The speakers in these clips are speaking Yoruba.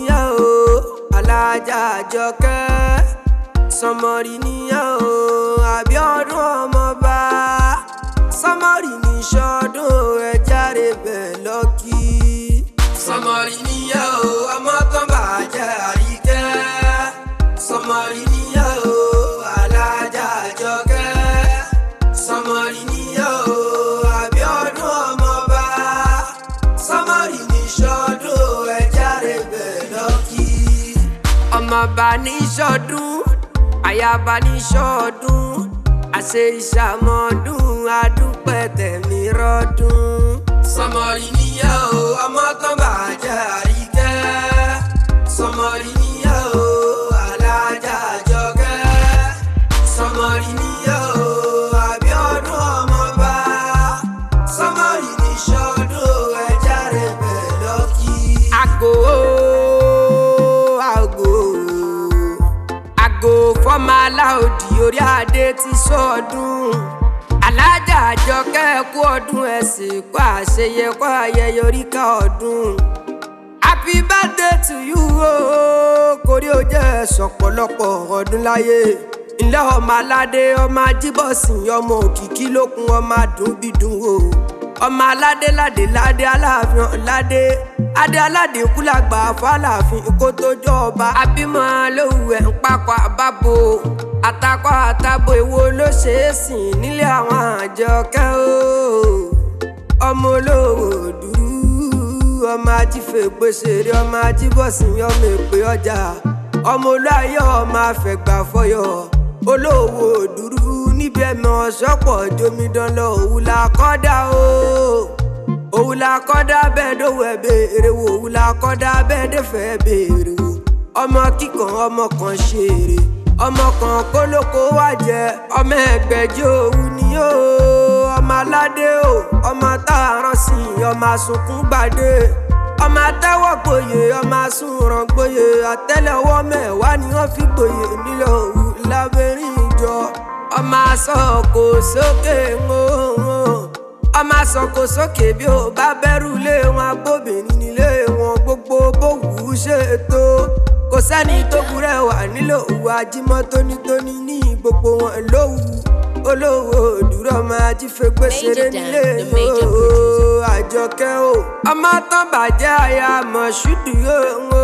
níyà o Alájà Àjọkẹ́ Sọmọrí níyà o Abíọ́dún Ọmọba Sọmọrí ní ṣọdún ẹ járe bẹ́ẹ̀ lọ́kì. Sọmọrí níyà o ọmọ kan bàjẹ́ Àríkẹ́ Sọmọrí níyà o Alájà Àjọkẹ́ Sọmọrí níyà o Abíọ́dún Ọmọba Sọmọrí ní ṣọdún ẹ járe bẹ́ẹ̀ lọ́kì. Ọmọba ní ṣọdún ayaba ní ṣọdún àṣẹ ìṣàmọ́dún adúpẹ́ tẹ̀mí rọ́dún. Sọmọrí níyà o ọmọ kan bàjẹ́ Àríkẹ́ Sọmọrí níyà o Alájà Àjọkẹ́ Sọmọrí níyà o Abíọ́dún Ọmọba Sọmọrí ní ṣọdún ẹ járe bẹ́ẹ̀ lọ́kì. Àgò fọ́mọ aláòdì orí adé ti sọ́ọ̀dún. Alájà Àjọkẹ́ kú ọdún ẹ̀sìn kó àṣeyẹ kó ayẹyẹ oríkà ọdún. Happy birthday to you o kórí ó jẹ́ sọ̀pọ̀lọpọ̀ ọdún láyé. Ilé ọmọ aládé ọmọ ajíbọ̀sìn ọmọ òkìkí lókun ọmọ àdúnbídùn o. Ọmọ aládé ládé ládé aláàfin ládé adé aládé kúlàgbà fàlàfin kó tó jọba. Abímọ lówù ẹ̀ ń papọ̀ àbábo àtakọ̀ àtabo èwo ló ṣe é sìn nílé àwọn Àjọkẹ́ o. Ọmọ olówó dúró ọmọ ajífẹ́ gbèsèrè ọmọ ajíbọ̀sìn ọmọ èpè ọjà ọmọ olóyè ọmọ afẹ́gbà fọyọ̀ olówó dúró níbi ẹ̀mọ́ ṣọ́pọ̀ jomidan lọ òun la kọ́dá o. Òun la kọ́dá bẹ́ẹ̀ dówó ẹ̀ béèrè wò òun la kọ́dá bẹ́ẹ̀ dẹ́fẹ̀ẹ́ béèrè wò. Ọmọ kíkan ọmọ kan ṣeré ọmọ kan kólókó wá jẹ ọmọ ẹgbẹ̀jọ òun ni ó. Ọmọ aládé o ọmọ táàrán sí ọmọ asunkún gbàdé ọmọ atẹ́wọ́ gboyè ọmọ asunran gboyè àtẹ́lẹwọ́ mẹ́wàá ni wọ́n fi gboyè nílẹ̀ òwú lábẹ́rìn ìjọ. Ọmọ asọ̀kò sókè ọmọ asọ̀kò sókè bí ó bá bẹ̀rù lé wọn agbóbìnrin nílé wọn gbogbo bówù ṣe tó. Kò sẹ́ni tó burẹ́ wà nílò òwú ajímọ́ tónítóní ní gbogbo wọn lówù. Olówó dúró ọmọ ajífẹ́ gbèsèrè nílé Àjọkẹ́ o. Ọmọ tán bàjẹ́ aya Mọ̀ṣúdù o.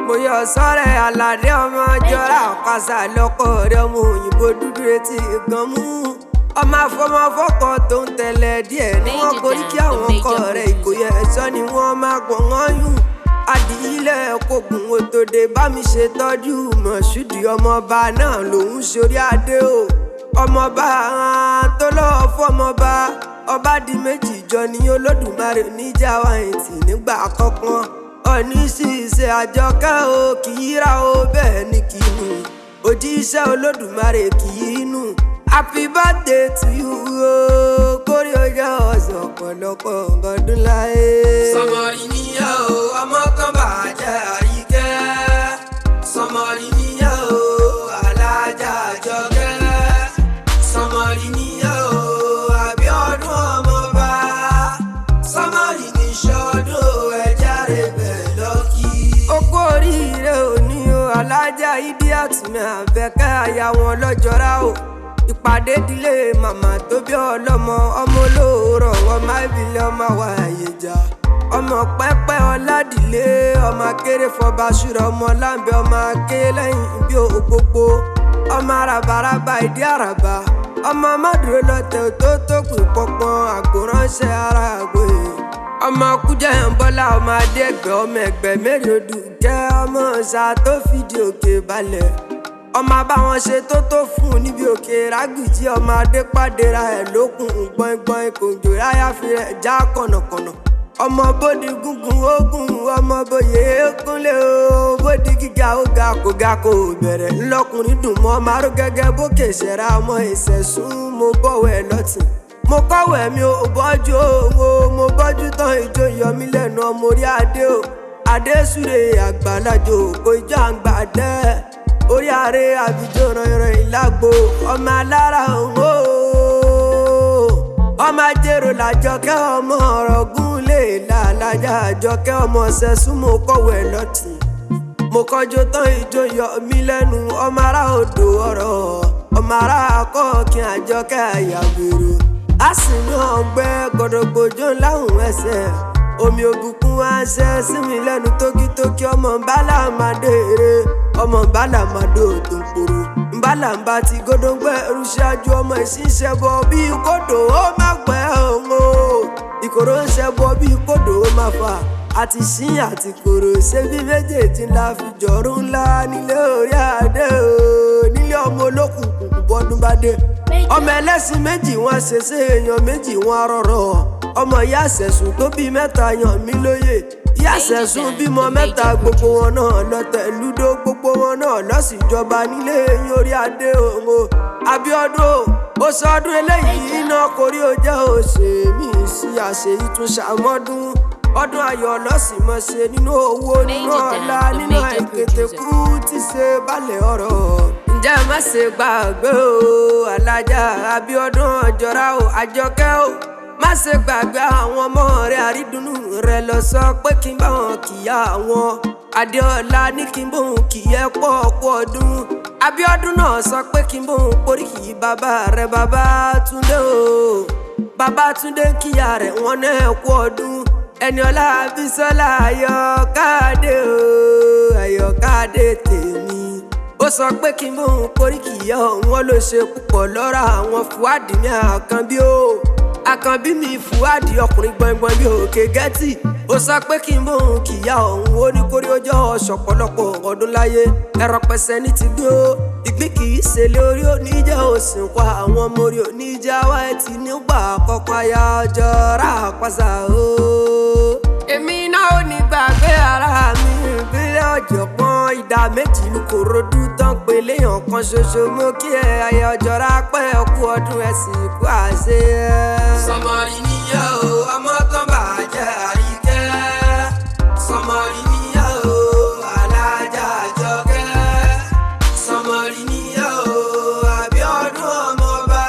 Mo yọ sọ́rẹ́ Aládé ọmọ jọra ọ̀kasà lọ́kọ̀ rẹ̀ ọmọ òyìnbó dúdú retí gan mú. Ọmọ afọmọfọkọ tó ń tẹ̀lé díẹ̀ ni wọ́n korí kí àwọn ọkọ rẹ̀ ìkòyẹ ẹ̀ṣọ́ ni wọ́n máa gbọ̀n wọ́n yùn. Adìyílẹ̀ kògùn òtòdè bá mi ṣe tọ́jú Mọ̀ṣúdù ọmọọba náà lòún ṣorí adé o. Ọmọọba tó lọ́ọ́ fọmọba ọba di méjì jọ ní Olódùmarè níjà wáyìntì nígbà kọ̀ọ̀kan. Ọ̀ní ṣiṣẹ́ Àjọkẹ́ o kì í ra o bẹ́ẹ̀ ni kì í nù òjíṣẹ́ Olódùmarè kì í nù. Happy birthday to you o kórí ọjọ́ ọ̀sán ọ̀pọ̀lọpọ̀ ọdún láyé. Sọmọrí níyà o ọmọ kan bàjẹ́ Àríkẹ́ Sọmọrí níyà o Alájà Àjọkẹ́ Sọmọrí níyà o Abíọ́dún Ọmọba Sọmọrí ní ṣọdún ẹ járe bẹ́ẹ̀ lọ́kì. Ó kú oríire òní o Alájà Ìdíyàt mi Àbẹ̀kẹ́ aya wọn lọ́jọ́ra o. Ìpàdé ìdílé màmá tó bí ọlọ́mọ ọmọ olóòrọ̀ ọmọ ìbílẹ̀ ọmọ wa àyèjà ọmọ pẹ́pẹ́ ọládìlé ọmọ akéré fọba ṣúra ọmọ láǹbẹ̀ ọmọ aké lẹ́yìn bí òpópó ọmọ arabaraba ìdí àràbà ọmọ mádùúró lọ́tẹ̀ tó pè pọ̀pọ̀n àgbòránṣẹ́ ara àgbè ọmọ kújẹ́ bọ́lá ọmọ adé ẹgbẹ́ ọmọ ẹgbẹ́ mẹ́rin odù jẹ́ ọmọ ọ̀sà tó fìdí òkè balẹ̀ ọmọ báwọn ṣe tó fún un níbi òkè rágbìjí ọmọ adépàdéra ẹ̀ lókun gbọ̀ngbọ̀n kòjò ráyà fi rẹ̀ já kọ̀nàkọ̀nà ọmọ bódi gúngun ogun ọmọ bóyè kúnlé o bódi gíga ó ga kò bẹ̀rẹ̀ ńlọkùnrin dùn mọ́ márùn gẹ́gẹ́ bókè ṣẹ̀ra ọmọ ìṣẹ̀sùn mo bọ̀wẹ̀ lọ́tìn mo kọ̀wẹ̀ mi ò bọ́jú owó mo bọ́jú tán ìjó yọmí lẹ́nu ọmọ orí adé o adé súre àgbàlajò kò ìjọ àgbà dẹ́ orí ààrẹ àbíjọ rànran ìlágbó ọmọ alára òwò ọmọ ajérò làjọkẹ́ ọmọ ọ̀rọ̀gún lè là lájà àjọkẹ́ ọmọ ṣẹ̀sùn mo kọ̀wé lọ́tì mo kọjọ tán ìjó yọ mí lẹ́nu ọmọ ará odò ọ̀rọ̀ ọmọ ará akọ́ọ̀kìn Àjọkẹ́ àyàgbèrò a sì ní ọgbẹ́ gọdọgbòjò láhùn ẹsẹ̀ omi òbùkún wá ń ṣẹ́ sí mi lẹ́nu tókítókí ọmọ ńbálà máa dèrè ọmọ ńbálà máa dò tó ń poro ńbálà ń bá ti gódóńgbẹ́ ẹrú ṣáájú ọmọ ìṣiṣẹ́ bọ bí kòdò ó má pẹ́ òun o ìkòrò ń ṣẹ́ bọ bí kòdò ó má fà àti ṣín àti kòrò ṣé bí méjèèjì ńlá fi jọ̀rún ńlá nílé orí adé o nílé ọmọ olókùnkùn bọ́dún bá dé ọmọ ẹlẹ́sìn méjì wọn ṣẹṣẹ èèyàn méjì wọn rọrọ̀ ọmọ ìyá àṣẹ̀sùn tó bí mẹ́ta yàn mí lóye ìyá àṣẹ̀sùn bímọ mẹ́ta gbogbo wọn náà lọ́tẹ̀ lúdó gbogbo wọn náà lọ́sìjọba nílé eyín orí adé òun Abíọ́dún ó sọdún eléyìí iná korí ó jẹ́ òṣèmí sí àṣeyí tún ṣàmọ́dún ọdún ayọ̀ lọ́sìmọ̀ṣe nínú owó nínú ọlá nínú àìkétékú tí ṣe balẹ̀ ọ̀rọ̀. ǹjẹ́ má ṣe gbàgbé o Alájà Abíọ́dún Ọjọ́ra o Àjọkẹ́ o má ṣe gbàgbé àwọn ọmọ rẹ̀ àrídùnnú rẹ̀ lọ sọ pé kí n bá wọn kìyà wọn Adéọlá ní kí n bóun kìyẹ pọ̀ ọdún Abíọ́dún náà sọ pé kí n bóun poríkì bàbá rẹ̀ Babátúndé o Babátúndé kíyà rẹ̀ wọn náà kú ọdún Ẹniọlá Bísọ́lá Àyọ̀kádé o Àyọ̀kádé tèmi ó sọ pé kí n bóun poríkì yẹ wọn ló ṣe púpọ̀ lọ́ra àwọn Fúádì ní Àkànbí o Àkànbí mi Fúádì ọkùnrin gbọ̀ngbọ̀n bí òkè gẹ́tì ó sọ pé kí n bóun kìyà òun ó ní kórí ó jẹ́ ọ̀ṣọ̀pọ̀lọpọ̀ ọdún láyé ẹ̀rọ pẹ̀sẹ̀ ní ti gbé o ìgbín kì í ṣe lórí oníjẹ́ òsìnkú àwọn ọmọ orí oníjà wá ẹtì nígbà àkọ́kọ́ Aya Ọjọ́ra àpàṣà o. èmi náà ò ní gbàgbé ara mi ìbílẹ̀ ọ̀jọ̀gbọ́n ìdá méjì ní Kòròdú tán pé léèyàn kan ṣoṣo mú kí ẹ Aya Ọjọ́ra pẹ́ ọkú ọdún ẹ̀sìn kú àṣẹ. sọmọrí níyà o ọmọ tán bàjẹ́ Àríkẹ́ sọmọrí níyà o Alájà Àjọkẹ́ sọmọrí níyà o Abíọ́dún ọmọọba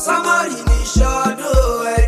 sọmọrí ní ṣọdún ẹ̀.